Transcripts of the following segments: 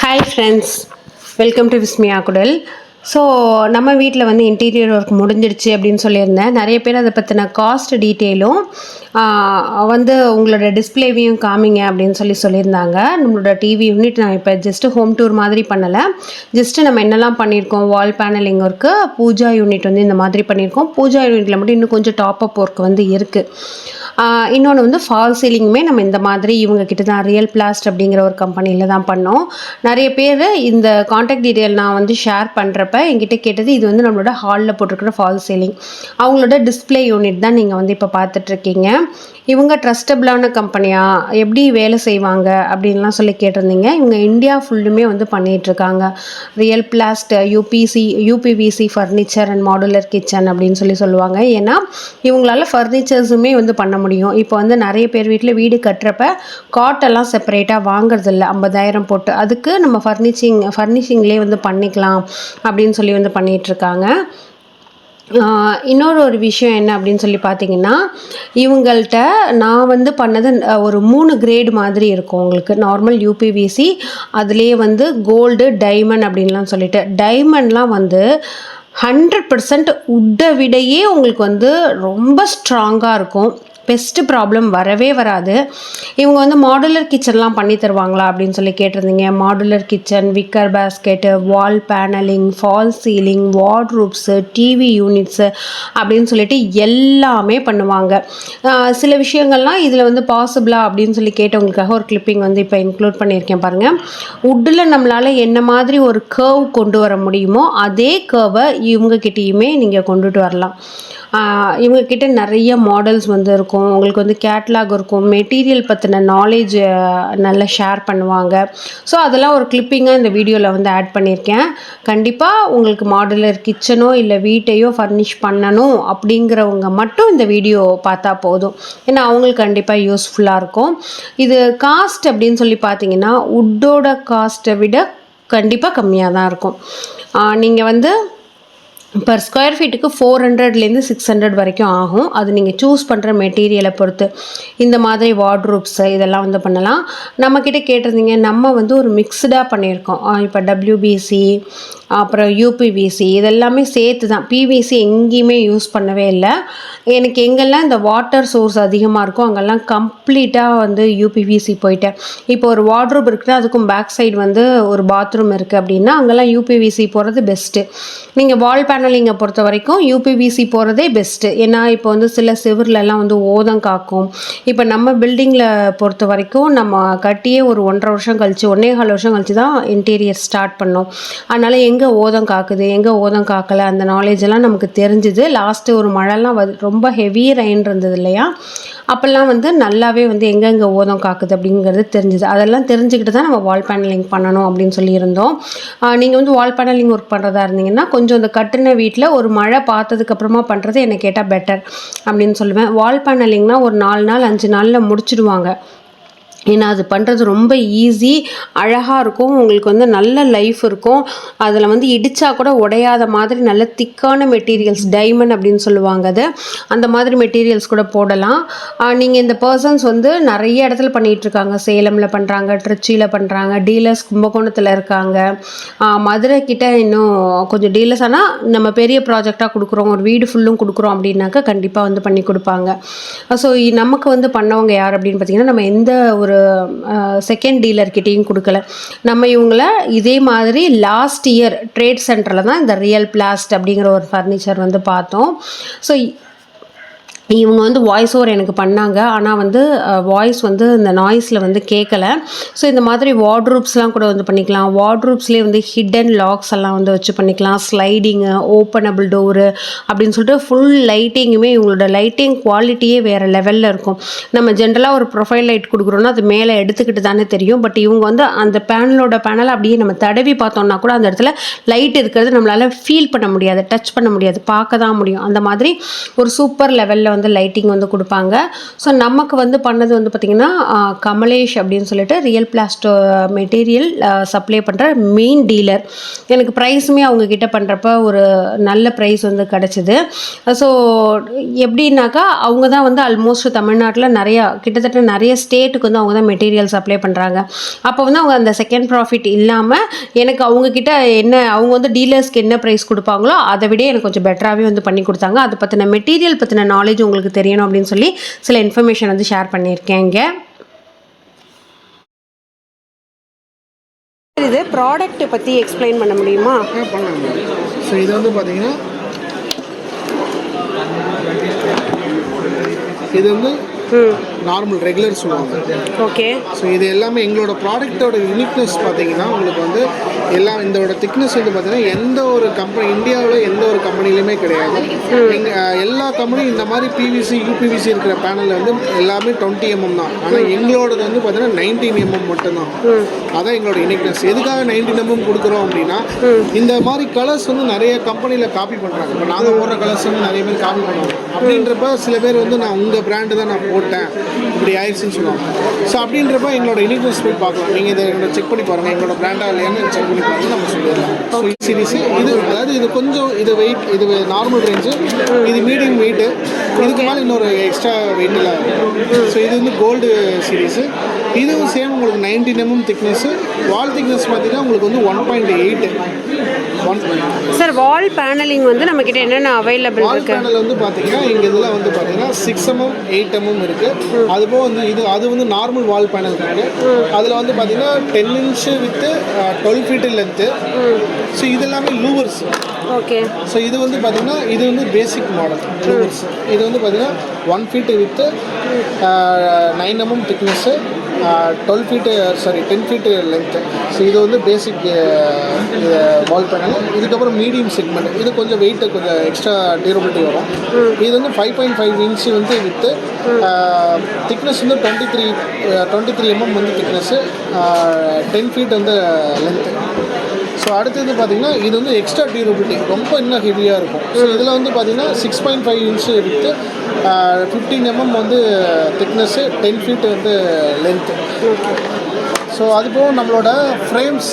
Hi friends, welcome to Vismaya Kudal. So நம்ம வீட்டில் வந்து இன்டீரியர் ஒர்க் முடிஞ்சிடுச்சு அப்படின்னு சொல்லியிருந்தேன். நிறைய பேர் அதை பற்றின காஸ்ட் டீட்டெயிலும் வந்து உங்களோட டிஸ்பிளேவையும் காமிங்க அப்படின்னு சொல்லியிருந்தாங்க. நம்மளோட டிவி யூனிட் நான் இப்போ ஜஸ்ட்டு ஹோம் டூர் மாதிரி பண்ணலை. ஜஸ்ட்டு நம்ம என்னெல்லாம் பண்ணியிருக்கோம், wall paneling work, puja unit வந்து இந்த மாதிரி பண்ணியிருக்கோம். பூஜா யூனிட்டில் மட்டும் இன்னும் கொஞ்சம் டாப்அப் ஒர்க் வந்து இருக்குது. இன்னொன்று வந்து ஃபால் சீலிங்குமே நம்ம இந்த மாதிரி இவங்கக்கிட்ட தான் ரியல் பிளாஸ்ட் அப்படிங்கிற ஒரு கம்பெனியில் தான் பண்ணோம். நிறைய பேர் இந்த காண்டாக்ட் டீட்டெயில் நான் வந்து ஷேர் பண்ணுறப்ப என்கிட்ட கேட்டது, இது வந்து நம்மளோட ஹாலில் போட்டிருக்கிற ஃபால் சீலிங், அவங்களோட டிஸ்பிளே யூனிட் தான் நீங்கள் வந்து இப்போ பார்த்துட்ருக்கீங்க. இவங்க ட்ரஸ்டபிளான கம்பெனியாக எப்படி வேலை செய்வாங்க அப்படின்லாம் கேட்டிருந்தீங்க. இவங்க இந்தியா ஃபுல்லுமே வந்து பண்ணிகிட்ருக்காங்க. Real blast, UPVC furniture and modular kitchen அப்படின்னு சொல்லுவாங்க. ஏன்னா இவங்களால ஃபர்னிச்சர்ஸுமே வந்து பண்ண முடியும். இப்போ வந்து நிறைய பேர் வீட்டில் வீடு கட்டுறப்ப காட்டெல்லாம் செப்பரேட்டாக வாங்குறதில்ல, 50,000 போட்டு. அதுக்கு நம்ம ஃபர்னிஷிங்லேயே வந்து பண்ணிக்கலாம் அப்படின்னு வந்து பண்ணிகிட்ருக்காங்க. இன்னொரு விஷயம் என்ன அப்படின்னு பார்த்தீங்கன்னா, இவங்கள்ட்ட நான் வந்து பண்ணது ஒரு 3 கிரேடு மாதிரி இருக்கும். உங்களுக்கு நார்மல் யூபிவிசி, அதுலேயே வந்து கோல்டு, டைமண்ட் அப்படின்லாம் சொல்லிட்டு. டைமண்ட்லாம் வந்து 100% உட்டை விடையே உங்களுக்கு வந்து ரொம்ப ஸ்ட்ராங்காக இருக்கும். பெஸ்ட்டு ப்ராப்ளம் வரவே வராது. இவங்க வந்து மாடுலர் கிச்சன்லாம் பண்ணி தருவாங்களா அப்படின்னு கேட்டிருந்தீங்க. Modular kitchen, wicker basket, wall panelling, false ceiling, wardrobes, TV units அப்படின்னு எல்லாமே பண்ணுவாங்க. சில விஷயங்கள்லாம் இதில் வந்து பாசிபிளா அப்படின்னு கேட்டவங்களுக்காக ஒரு கிளிப்பிங் வந்து இப்போ இன்க்ளூட் பண்ணியிருக்கேன் பாருங்கள். உட்டில் நம்மளால் என்ன மாதிரி ஒரு கர்வ் கொண்டு வர முடியுமோ அதே கர்வை இவங்கக்கிட்டேயுமே நீங்கள் கொண்டுட்டு வரலாம். இவங்கக்கிட்ட நிறைய மாடல்ஸ் வந்து இருக்கும். உங்களுக்கு வந்து கேட்லாக் இருக்கும். மெட்டீரியல் பற்றின நாலேஜ் நல்லா ஷேர் பண்ணுவாங்க. ஸோ அதெல்லாம் ஒரு கிளிப்பிங்காக இந்த வீடியோவில் வந்து ஆட் பண்ணியிருக்கேன். கண்டிப்பாக உங்களுக்கு மாடுலர் கிச்சனோ இல்லை வீட்டையோ ஃபர்னிஷ் பண்ணணும் அப்படிங்கிறவங்க மட்டும் இந்த வீடியோ பார்த்தா போதும். ஏன்னா அவங்களுக்கு கண்டிப்பாக யூஸ்ஃபுல்லாக இருக்கும். இது காஸ்ட் அப்படின்னு பார்த்தீங்கன்னா உட்டோட காஸ்ட்டை விட கண்டிப்பாக கம்மியாக தான் இருக்கும். நீங்கள் வந்து பர் ஸ்கொயர் ஃபீட்டுக்கு 400லேருந்து 600 வரைக்கும் ஆகும். அது நீங்கள் சூஸ் பண்ணுற மெட்டீரியலை பொறுத்து. இந்த மாதிரி வார்ட்ரூப்ஸு இதெல்லாம் வந்து பண்ணலாம். நம்மக்கிட்ட கேட்டிருந்தீங்க, நம்ம வந்து ஒரு மிக்ஸ்டாக பண்ணியிருக்கோம். இப்போ WBC, அப்புறம் யூபிவிசி, இதெல்லாமே சேர்த்து தான். பிவிசி எங்கேயுமே யூஸ் பண்ணவே இல்லை. எனக்கு எங்கெல்லாம் இந்த வாட்டர் சோர்ஸ் அதிகமாக இருக்கும் அங்கெல்லாம் கம்ப்ளீட்டாக வந்து யூபிவிசி போயிட்டேன். இப்போ ஒரு வார்ட்ரூப் இருக்குன்னா அதுக்கும் பேக் சைடு வந்து ஒரு பாத்ரூம் இருக்குது அப்படின்னா அங்கெல்லாம் யூபிவிசி போகிறது பெஸ்ட்டு. நீங்கள் வால் பேனலிங்கை பொறுத்த வரைக்கும் யூபிவிசி போகிறதே பெஸ்ட்டு. ஏன்னா இப்போ வந்து சில செவர்லெல்லாம் வந்து ஓதம் காக்கும். இப்போ நம்ம பில்டிங்கில் பொறுத்த வரைக்கும் நம்ம கட்டியே ஒரு 1.5 வருஷம் கழிச்சு, 1.25 வருஷம் கழிச்சு தான் இன்டீரியர் ஸ்டார்ட் பண்ணோம். அதனால் எங்கே ஓதம் காக்குது, எங்கே ஓதம் காக்கலை, அந்த நாலேஜ் எல்லாம் நமக்கு தெரிஞ்சுது. லாஸ்ட்டு ஒரு மழைலாம் ரொம்ப ஹெவி ரெயின் இருந்தது இல்லையா, அப்போல்லாம் வந்து நல்லாவே வந்து எங்கெங்கே ஓதம் காக்குது அப்படிங்கிறது தெரிஞ்சுது. அதெல்லாம் தெரிஞ்சுக்கிட்டு தான் நம்ம வால் பேனலிங் பண்ணணும் அப்படின்னு சொல்லியிருந்தோம். நீங்கள் வந்து வால் பேனலிங் ஒர்க் பண்ணுறதா இருந்தீங்கன்னா கொஞ்சம் இந்த கட்டின வீட்டில் ஒரு மழை பார்த்ததுக்கப்புறமா பண்ணுறது என்னை கேட்டால் பெட்டர் அப்படின்னு சொல்லுவேன். வால் பேனலிங்னா ஒரு 4 நாள் 5 நாளில் முடிச்சுடுவாங்க. ஏன்னா அது பண்ணுறது ரொம்ப ஈஸி, அழகாக இருக்கும். உங்களுக்கு வந்து நல்ல லைஃப் இருக்கும். அதில் வந்து இடித்தா கூட உடையாத மாதிரி நல்ல திக்கான மெட்டீரியல்ஸ், டைமண்ட் அப்படின்னு சொல்லுவாங்க அது, அந்த மாதிரி மெட்டீரியல்ஸ் கூட போடலாம். நீங்கள் இந்த பர்சன்ஸ் வந்து நிறைய இடத்துல பண்ணிகிட்ருக்காங்க. சேலமில் பண்ணுறாங்க, திருச்சியில் பண்ணுறாங்க, டீலர்ஸ் கும்பகோணத்தில் இருக்காங்க, மதுரை கிட்ட இன்னும் கொஞ்சம் டீலர்ஸ். ஆனால் நம்ம பெரிய ப்ராஜெக்டாக கொடுக்குறோம், ஒரு வீடு ஃபுல்லும் கொடுக்குறோம் அப்படின்னாக்கா கண்டிப்பாக வந்து பண்ணி கொடுப்பாங்க. ஸோ நமக்கு வந்து பண்ணவங்க யார் அப்படின்னு பார்த்தீங்கன்னா, நம்ம எந்த ஒரு செகண்ட் டீலர்கிட்டையும் கொடுக்கல. நம்ம இவங்கள இதே மாதிரி லாஸ்ட் இயர் ட்ரேட் சென்டரில் தான் இந்த ரியல் பிளாஸ்ட் அப்படிங்கிற ஒரு ஃபர்னிச்சர் வந்து பார்த்தோம். ஸோ இவங்க வந்து வாய்ஸ் ஓவர் எனக்கு பண்ணாங்க. ஆனால் வந்து வாய்ஸ் வந்து இந்த நாய்ஸில் வந்து கேட்கலை. ஸோ இந்த மாதிரி வார்ட்ரூப்ஸ்லாம் கூட வந்து பண்ணிக்கலாம். வார்ட்ரூப்ஸ்லேயே வந்து ஹிடன் லாக்ஸ் எல்லாம் வந்து வச்சு பண்ணிக்கலாம். ஸ்லைடிங்கு, ஓப்பனபிள் டோரு அப்படின்னு சொல்லிட்டு ஃபுல் லைட்டிங்குமே, இவங்களோட லைட்டிங் குவாலிட்டியே வேறு லெவலில் இருக்கும். நம்ம ஜென்ரலாக ஒரு ப்ரொஃபைல் லைட் கொடுக்குறோன்னா அது மேலே எடுத்துக்கிட்டு தானே தெரியும். பட் இவங்க வந்து அந்த பேனலை அப்படியே நம்ம தடவி பார்த்தோம்னா கூட அந்த இடத்துல லைட் இருக்கிறது நம்மளால் ஃபீல் பண்ண முடியாது, டச் பண்ண முடியாது, பார்க்க தான் முடியும். அந்த மாதிரி ஒரு சூப்பர் லெவலில் வந்து லைட்டிங் வந்து கொடுப்பாங்க. ஸோ நமக்கு வந்து பண்ணது வந்து பார்த்திங்கன்னா கமலேஷ் அப்படின்னு சொல்லிட்டு ரியல் பிளாஸ்டோ மெட்டீரியல் சப்ளை பண்ணுற மெயின் டீலர். எனக்கு ப்ரைஸுமே அவங்கக்கிட்ட பண்ணுறப்ப ஒரு நல்ல ப்ரைஸ் வந்து கிடச்சிது. ஸோ எப்படின்னாக்கா அவங்க தான் வந்து ஆல்மோஸ்ட் தமிழ்நாட்டில் கிட்டத்தட்ட நிறைய ஸ்டேட்டுக்கு வந்து அவங்க தான் மெட்டீரியல் சப்ளை பண்ணுறாங்க. அப்போ வந்து அவங்க அந்த செகண்ட் ப்ராஃபிட் இல்லாமல் எனக்கு அவங்கக்கிட்ட அவங்க வந்து டீலர்ஸ்க்கு என்ன ப்ரைஸ் கொடுப்பாங்களோ அதை விட எனக்கு கொஞ்சம் பெட்டராகவே வந்து பண்ணி கொடுத்தாங்க. அதை பற்றின மெட்டீரியல் பற்றின நாலேஜ் உங்களுக்கு தெரியணும் அப்படின்னு சொல்லி சில இன்ஃபர்மேஷன் வந்து ஷேர் பண்ணியிருக்கேன் இங்கே. இது ப்ராடக்ட் பற்றி எக்ஸ்பிளைன் பண்ண முடியுமா? பண்ணலாம். ஸோ இது வந்து பார்த்தீங்கன்னா இது வந்து நார்மல் ரெகுலர் சொல்லுவாங்க. ஓகே. ஸோ இது எல்லாமே எங்களோட ப்ராடக்டோட யூனிக்னஸ் பார்த்தீங்கன்னா உங்களுக்கு வந்து எல்லாம் இதோட திக்னஸ் வந்து பார்த்தீங்கன்னா எந்த ஒரு கம்பெனி இந்தியாவில் எந்த ஒரு கம்பெனிலையுமே கிடையாது. எல்லா கம்பெனியும் இந்த மாதிரி பிவிசி யூபிவிசி இருக்கிற பேனலில் வந்து எல்லாமே 20 mm தான். ஆனால் எங்களோடது வந்து பார்த்தீங்கன்னா 19 mm மட்டும்தான். அதான் எங்களோட யூனிக்னஸ். எதுக்காக 19 mm கொடுக்குறோம் அப்படின்னா இந்த மாதிரி கலர்ஸ் வந்து நிறைய கம்பெனியில் காப்பி பண்ணுறாங்க. இப்போ நாங்கள் போடுற கலர்ஸ் வந்து நிறைய பேர் காப்பி பண்ணுவாங்க. அப்படின்றப்ப சில பேர் வந்து நான் உங்கள் பிராண்டு தான் நான் போட்டேன் இப்படி ஆயிடுச்சுன்னு சொல்லுவாங்க. ஸோ அப்படின்றப்ப எங்களோட யூனிக்னஸ் போய் பார்க்கலாம். நீங்கள் இதை செக் பண்ணி பாருங்கள், எங்களோட பிராண்டாக இல்லையான்னு செக் பண்ணி பாருங்கள், நம்ம சொல்லிடலாம். ஸோ சீரிஸ் இது அதாவது இது கொஞ்சம் இது வெயிட், இது நார்மல் ரேஞ்சு, இது மீடியம் வெயிட்டு, இதுக்கு மேலே இன்னொரு எக்ஸ்ட்ரா வெயிட் இல்லை. ஸோ இது வந்து கோல்டு சீரீஸு. இதுவும் சேம் உங்களுக்கு 19 mm திக்னஸ்ஸு. வால் திக்னஸ் பார்த்தீங்கன்னா உங்களுக்கு வந்து 1.8. சார் வால் பேனலிங் வந்து நம்மக்கிட்ட என்னென்ன அவைலபிள் இருக்கு? வால் பேனல் வந்து பார்த்தீங்கன்னா எங்கள் இதில் வந்து பார்த்தீங்கன்னா 6 mm 8 mm இருக்குது. அதுபோக வந்து அது வந்து நார்மல் வால் பேனல் இருக்குது. அதில் வந்து பார்த்தீங்கன்னா 10 inch with 12 feet length. So இது எல்லாமே லூவர்ஸ். ஓகே. ஸோ இது வந்து பார்த்தீங்கன்னா இது வந்து பேசிக் மாடல் லூவர்ஸ். இது வந்து பார்த்தீங்கன்னா 1 feet with 9 mm thickness, 10 feet length. So இது வந்து பேசிக் வால் பேனல். இதுக்கப்புறம் மீடியம் செக்மெண்ட், இது கொஞ்சம் வெயிட்டு கொஞ்சம் எக்ஸ்ட்ரா டியூரபிலிட்டி வரும். இது வந்து 5.5 inch வந்து வித்து திக்னஸ் வந்து 23 mm வந்து திக்னஸ்ஸு, 10 feet வந்து லென்த்து. ஸோ அடுத்தது பார்த்தீங்கன்னா இது வந்து எக்ஸ்ட்ரா டியூரபிலிட்டி ரொம்ப இன்னும் ஹெவியாக இருக்கும். ஸோ இதில் வந்து பார்த்தீங்கன்னா 6.5 inch வித்து 15 mm வந்து திக்னஸ்ஸு, 10 feet வந்து லென்த்து. ஸோ அதுபோக நம்மளோட ஃப்ரேம்ஸ்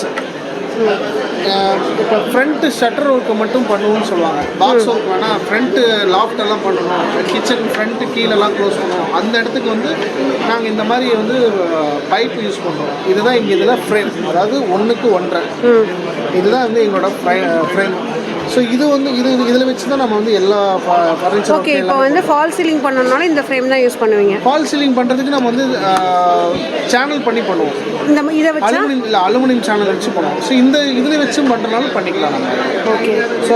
இப்போ ஃப்ரண்ட்டு ஷட்டர் ஒர்க்கு மட்டும் பண்ணுவோம்னு சொல்லுவாங்க. பாக்ஸ் ஒர்க் வேணால் ஃப்ரண்ட்டு லாஃப்டெல்லாம் பண்ணணும், கிச்சன் ஃப்ரண்ட்டு கீழெல்லாம் க்ளோஸ் பண்ணுவோம். அந்த இடத்துக்கு வந்து நாங்கள் இந்த மாதிரி வந்து பைப் யூஸ் பண்ணுறோம். இதுதான் இங்கே இதில் ஃப்ரேம், அதாவது 1:1 இதுதான் வந்து எங்களோட ஃப்ரேம். ஸோ இது வந்து இதில் வச்சு தான் நம்ம வந்து எல்லா ஃபர்னிச்சர். ஓகே. இப்போ வந்து ஃபால் சீலிங் பண்ணணும்னாலும் இந்த ஃப்ரேம் தான் யூஸ் பண்ணுவீங்க? ஃபால் சீலிங் பண்ணுறதுக்கு நம்ம வந்து சேனல் பண்ணி பண்ணுவோம். இதை வச்சு அலுமினியம் சேனல் வச்சு பண்ணுவோம். ஸோ இந்த இதில் வச்சும் பண்ணுறனாலும் பண்ணிக்கலாம் நம்ம. ஓகே. ஸோ